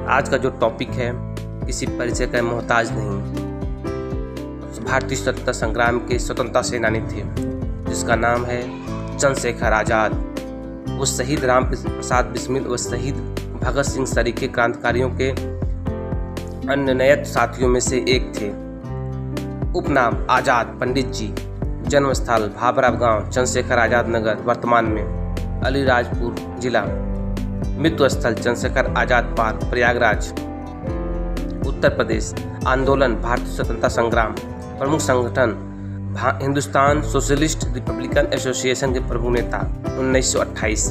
आज का जो टॉपिक है किसी परिचय का मोहताज नहीं। भारतीय स्वतंत्रता संग्राम के स्वतंत्रता सेनानी थे जिसका नाम है चंद्रशेखर आज़ाद। वो शहीद राम प्रसाद बिस्मिल व शहीद भगत सिंह सरीखे क्रांतिकारियों के अनन्यत साथियों में से एक थे। उपनाम आज़ाद पंडित जी। जन्मस्थल भाभरा गांव चंद्रशेखर आज़ाद नगर वर्तमान में अलीराजपुर जिला। मृत्युस्थल चंद्रशेखर आज़ाद पार्क प्रयागराज उत्तर प्रदेश। आंदोलन भारतीय स्वतंत्रता संग्राम। प्रमुख संगठन हिंदुस्तान सोशलिस्ट रिपब्लिकन एसोसिएशन के प्रमुख नेता 1928।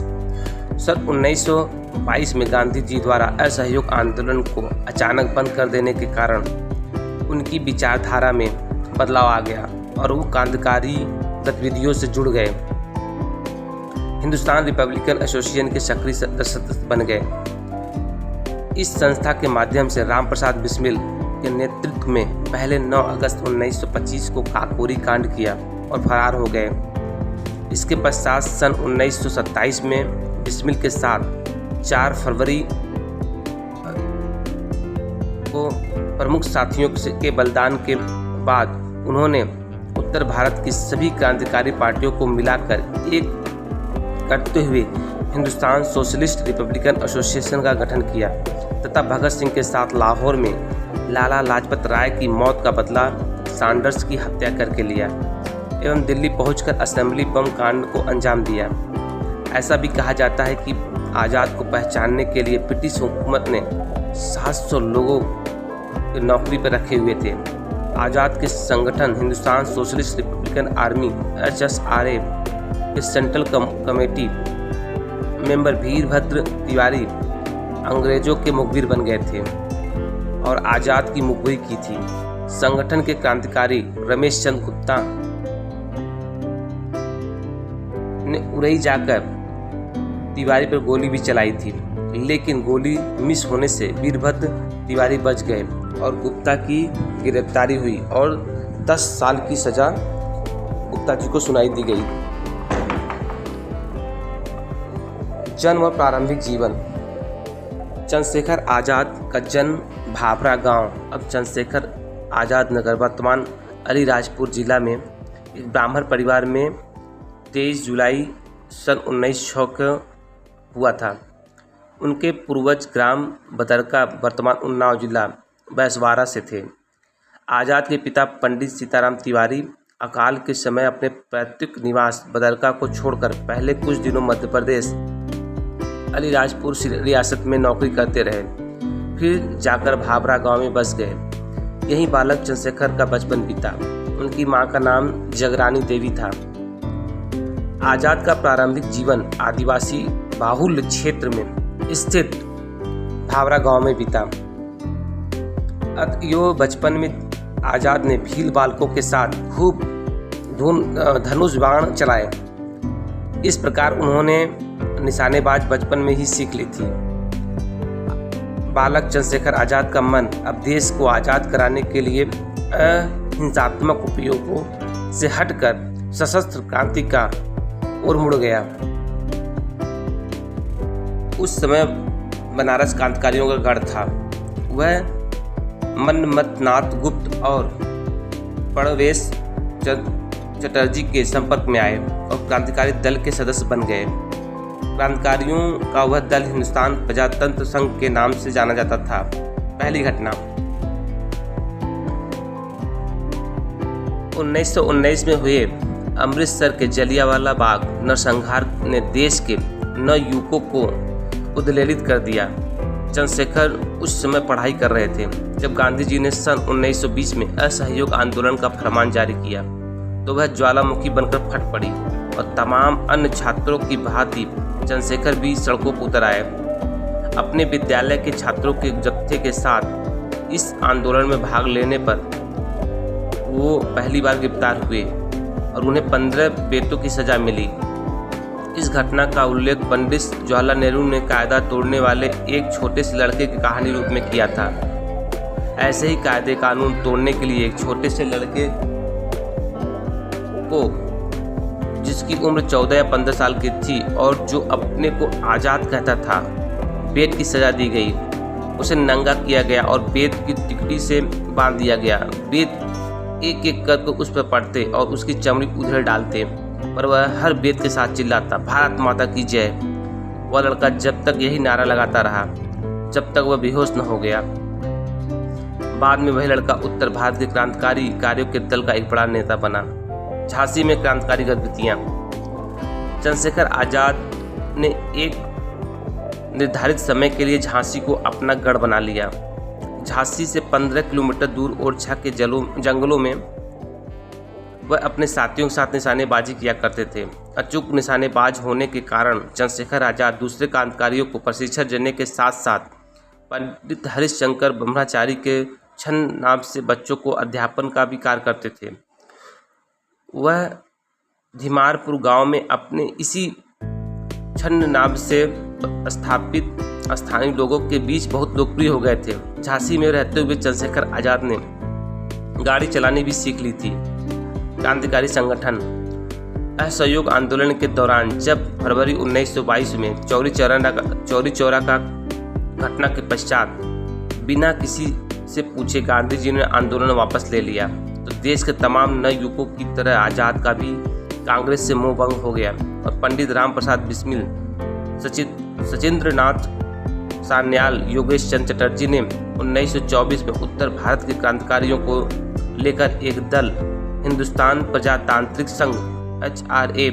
सन 1922 में गांधी जी द्वारा असहयोग आंदोलन को अचानक बंद कर देने के कारण उनकी विचारधारा में बदलाव आ गया और वो क्रांतिकारी गतिविधियों से जुड़ गए। हिंदुस्तान रिपब्लिकन एसोसिएशन के सक्रिय सदस्य बन गए। इस संस्था के माध्यम से राम प्रसाद बिस्मिल के नेतृत्व में पहले 9 अगस्त 1925 को काकोरी कांड किया और फरार हो गए। इसके पश्चात सन 1927 में बिस्मिल के साथ 4 फरवरी को प्रमुख साथियों के बलिदान के बाद उन्होंने उत्तर भारत की सभी क्रांतिकारी पार्टियों को मिलाकर एक करते हुए हिंदुस्तान सोशलिस्ट रिपब्लिकन एसोसिएशन का गठन किया तथा भगत सिंह के साथ लाहौर में लाला लाजपत राय की मौत का बदला सैंडर्स की हत्या करके लिया एवं दिल्ली पहुंचकर असेंबली बम कांड को अंजाम दिया। ऐसा भी कहा जाता है कि आज़ाद को पहचानने के लिए ब्रिटिश हुकूमत ने 700 लोगों की नौकरी पर रखे हुए थे। आज़ाद के संगठन Hindustan socialist Republican army HSRA के central committee member Virbhadra Tiwari अंग्रेजों के मुखबिर बन गए थे और आज़ाद की मुखबिरी की थी। संगठन के क्रांतिकारी रमेश चंद्र गुप्ता ने उरई जाकर तिवारी पर गोली भी चलाई थी, लेकिन गोली मिस होने से वीरभद्र तिवारी बच गए और गुप्ता की गिरफ्तारी हुई और 10 साल की सजा गुप्ता जी को सुनाई दी गई। जन्म और प्रारंभिक जीवन। चंद्रशेखर आज़ाद का जन्म भाभरा गांव अब चंद्रशेखर आज़ाद नगर वर्तमान अलीराजपुर जिला में एक ब्राह्मण परिवार में 23 जुलाई सन 1900 को हुआ था। उनके पूर्वज ग्राम बदरका वर्तमान उन्नाव जिला बैसवाड़ा से थे। आज़ाद के पिता पंडित सीताराम तिवारी अकाल के समय अपने पैतृक निवास बदरका को छोड़कर पहले कुछ दिनों मध्य प्रदेश अलीराजपुर रियासत में नौकरी करते रहे, फिर जाकर भाभरा गांव में बस गए। यहीं बालक चंद्रशेखर का बचपन बीता। उनकी मां का नाम जगरानी देवी था। आज़ाद का प्रारंभिक जीवन आदिवासी बाहुल्य क्षेत्र में स्थित भाभरा गांव में बीता। अतः बचपन में आज़ाद ने भील बालकों के साथ खूब धनुष बाण चलाए। इस प्रकार उन्होंने निशानेबाज बचपन में ही सीख ली थी। बालक चंद्रशेखर आज़ाद का मन अब देश को आज़ाद कराने के लिए अहिंसात्मक उपयोगों से हटकर सशस्त्र क्रांति का ओर मुड़ गया। उस समय बनारस क्रांतिकारियों का गढ़ था। वह मन्मथनाथ गुप्त और प्रणवेश चटर्जी के संपर्क में आए और क्रांतिकारी दल के सदस्य बन गए। क्रांतिकारियों का वह दल हिंदुस्तान प्रजातंत्र संघ के नाम से जाना जाता था। पहली घटना 1919 में हुए अमृतसर के जलियांवाला बाग नरसंहार ने देश के 9 युवकों को उद्वेलित कर दिया। चंद्रशेखर उस समय पढ़ाई कर रहे थे जब गांधी जी ने सन 1920 में असहयोग आंदोलन का फरमान जारी किया तो वह ज्वालामुखी बनकर फट पड़ी और तमाम अन्य छात्रों की भांति चंद्रशेखर भी सड़कों पर उतर आए। अपने विद्यालय के छात्रों के जत्थे के साथ इस आंदोलन में भाग लेने पर वो पहली बार गिरफ्तार हुए और उन्हें 15 बेटों की सजा मिली। इस घटना का उल्लेख पंडित जवाहरलाल नेहरू ने कायदा तोड़ने वाले एक छोटे से लड़के की कहानी रूप में किया था। ऐसे ही कायदे कानून तोड़ने के लिए एक छोटे से लड़के को, जिसकी उम्र 14 या 15 साल की थी और जो अपने को आज़ाद कहता था, पेट की सजा दी गई। उसे नंगा किया गया और बेत की तिकड़ी से बांध दिया गया। बेत एक एक करके उस पर पड़ते और उसकी चमड़ी उधेड़ डालते, पर वह हर बेत के साथ चिल्लाता, भारत माता की जय। वह लड़का जब तक यही नारा लगाता रहा जब तक वह बेहोश न हो गया। बाद में वही लड़का उत्तर भारत के क्रांतिकारी कार्यों के दल का एक बड़ा नेता बना। झांसी में क्रांतिकारी गतिविधियां। चंद्रशेखर आजाद ने एक निर्धारित समय के लिए झांसी को अपना गढ़ बना लिया। झांसी से 15 किलोमीटर दूर ओरछा के जंगलों में वह अपने साथियों के साथ निशानेबाजी किया करते थे। अचूक निशानेबाज होने के कारण चंद्रशेखर आजाद दूसरे क्रांतिकारियों को प्रशिक्षण देने के साथ साथ पंडित हरिशंकर ब्रह्मचारी के छंद नाम से बच्चों को अध्यापन का भी कार्य करते थे। वह धीमारपुर गांव में अपने इसी छंद नाम से स्थापित स्थानीय लोगों के बीच बहुत लोकप्रिय हो गए थे। झांसी में रहते हुए चंद्रशेखर आजाद ने गाड़ी चलानी भी सीख ली थी। क्रांतिकारी संगठन। असहयोग आंदोलन के दौरान जब फरवरी 1922 में चौरी चौरा का घटना के पश्चात बिना किसी से पूछे गांधी जी ने आंदोलन वापस ले लिया, तो देश के तमाम नए युवकों की तरह आजाद का भी कांग्रेस से मोह भंग हो गया और पंडित राम प्रसाद बिस्मिल, सचिंद्र नाथ सान्याल, योगेश चंद्र चटर्जी ने 1924 में उत्तर भारत के क्रांतिकारियों को लेकर एक दल हिंदुस्तान प्रजातांत्रिक संघ HRA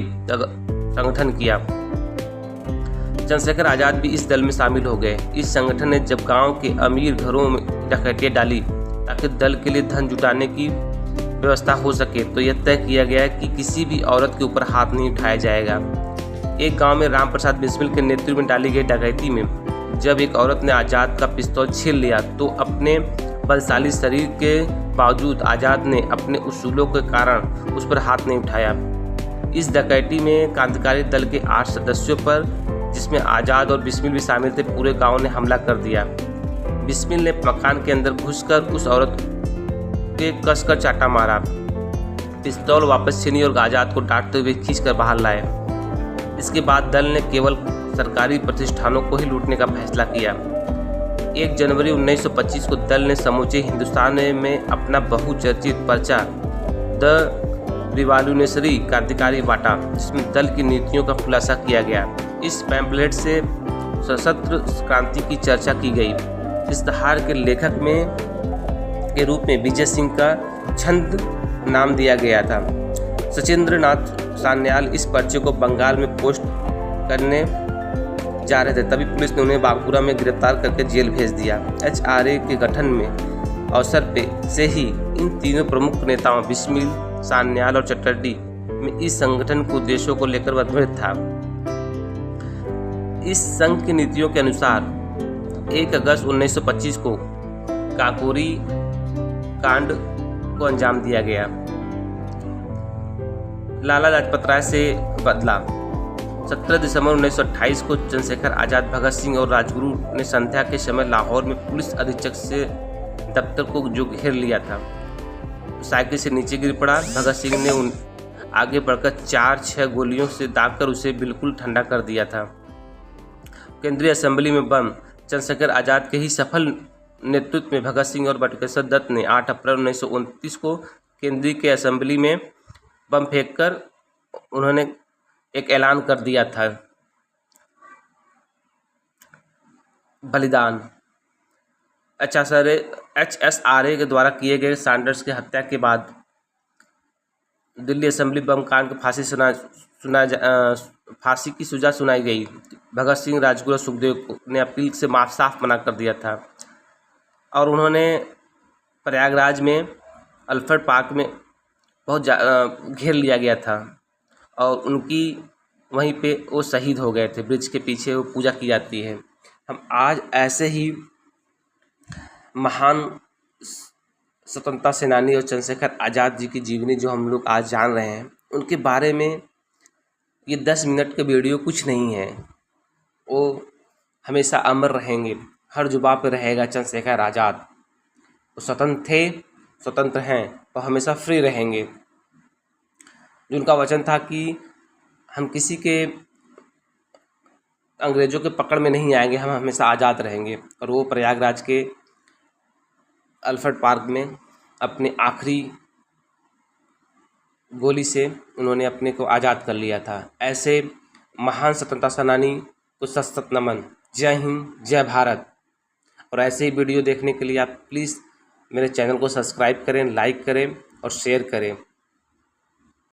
संगठन किया। चंद्रशेखर आजाद भी इस दल में शामिल हो गए। इस संगठन ने जब गांव के अमीर घरों में डकैतियां डाली ताकि दल के लिए धन जुटाने की व्यवस्था हो सके, तो यह तय किया गया कि किसी भी औरत के ऊपर हाथ नहीं उठाया जाएगा। एक गांव में राम प्रसाद बिस्मिल के नेतृत्व में डाली गई डकैती में जब एक औरत ने आजाद का पिस्तौल छीन लिया, तो अपने बलशाली शरीर के बावजूद आजाद ने अपने उसूलों के कारण उस पर हाथ नहीं उठाया। इस डकैती में क्रांतिकारी दल के 8 सदस्यों पर, जिसमें आजाद और बिस्मिल भी शामिल थे, पूरे गांव ने हमला कर दिया। बिस्मिल ने मकान के अंदर घुसकर उस औरत के कसकर चाटा मारा, पिस्तौल वापस छीनी और आजाद को डांटते हुए खींचकर बाहर लाए। इसके बाद दल ने केवल सरकारी प्रतिष्ठानों को ही लूटने का फैसला किया। 1 जनवरी 1925 को दल ने समूचे हिंदुस्तान में अपना बहुचर्चित पर्चा द रिवॉल्यूशनरी क्रांतिकारी बांटा, जिसमें दल की नीतियों का खुलासा किया गया। इस पैम्पलेट से सशस्त्र क्रांति की चर्चा की गई। इश्तहार के लेखक के रूप में विजय सिंह का छंद नाम दिया गया था। सचिंद्र नाथ सान्याल इस पर्चे को बंगाल में पोस्ट करने जा रहे थे, तभी पुलिस ने उन्हें बांकुरा में गिरफ्तार करके जेल भेज दिया। HRA के गठन में अवसर पे से ही इन तीनों प्रमुख नेताओं बिस्मिल, सान्याल और चटर्जी में इस संगठन के उद्देश्यों को लेकर मतभेद था। इस संघ की नीतियों के अनुसार 1 अगस्त 1925 को काकोरी कांड को अंजाम दिया गया। लाला लाजपत राय से बदला। 17 दिसंबर 1928 को चंद्रशेखर आजाद, भगत सिंह और राजगुरु ने संध्या के समय लाहौर में पुलिस अधीक्षक से दफ्तर को जो घेर लिया था, साइकिल से नीचे गिर पड़ा। भगत सिंह ने आगे बढ़कर 4-6 गोलियों से दागकर उसे बिल्कुल ठंडा कर दिया था। केंद्रीय असेंबली में बम। चंद्रशेखर आजाद के ही सफल नेतृत्व में भगत सिंह और बटुकेश्वर दत्त ने 8 अप्रैल 1929 को केंद्रीय के असेंबली में बम फेंककर उन्होंने एक ऐलान कर दिया था, बलिदान। HSRA के द्वारा किए गए सैंडर्स की हत्या के बाद दिल्ली असेंबली बम कांड की फांसी की सजा सुनाई गई। भगत सिंह, राजगुरु और सुखदेव ने अपील से साफ मना कर दिया था और उन्होंने प्रयागराज में अल्फ्रेड पार्क में बहुत घेर लिया गया था और उनकी वहीं पे वो शहीद हो गए थे। ब्रिज के पीछे वो पूजा की जाती है। हम आज ऐसे ही महान स्वतंत्रता सेनानी और चंद्रशेखर आज़ाद जी की जीवनी जो हम लोग आज जान रहे हैं, उनके बारे में ये 10 मिनट का वीडियो कुछ नहीं है। वो हमेशा अमर रहेंगे, हर जुबान पे रहेगा चंद्रशेखर आज़ाद। वो स्वतंत्र थे, स्वतंत्र हैं और हमेशा फ्री रहेंगे। जो उनका वचन था कि हम किसी के अंग्रेज़ों के पकड़ में नहीं आएंगे, हम हमेशा आज़ाद रहेंगे। और वो प्रयागराज के अल्फ्रेड पार्क में अपनी आखिरी गोली से उन्होंने अपने को आज़ाद कर लिया था। ऐसे महान स्वतंत्रता सेनानी को सशक्त नमन। जय हिंद, जय भारत। और ऐसे ही वीडियो देखने के लिए आप प्लीज़ मेरे चैनल को सब्सक्राइब करें, लाइक करें और शेयर करें।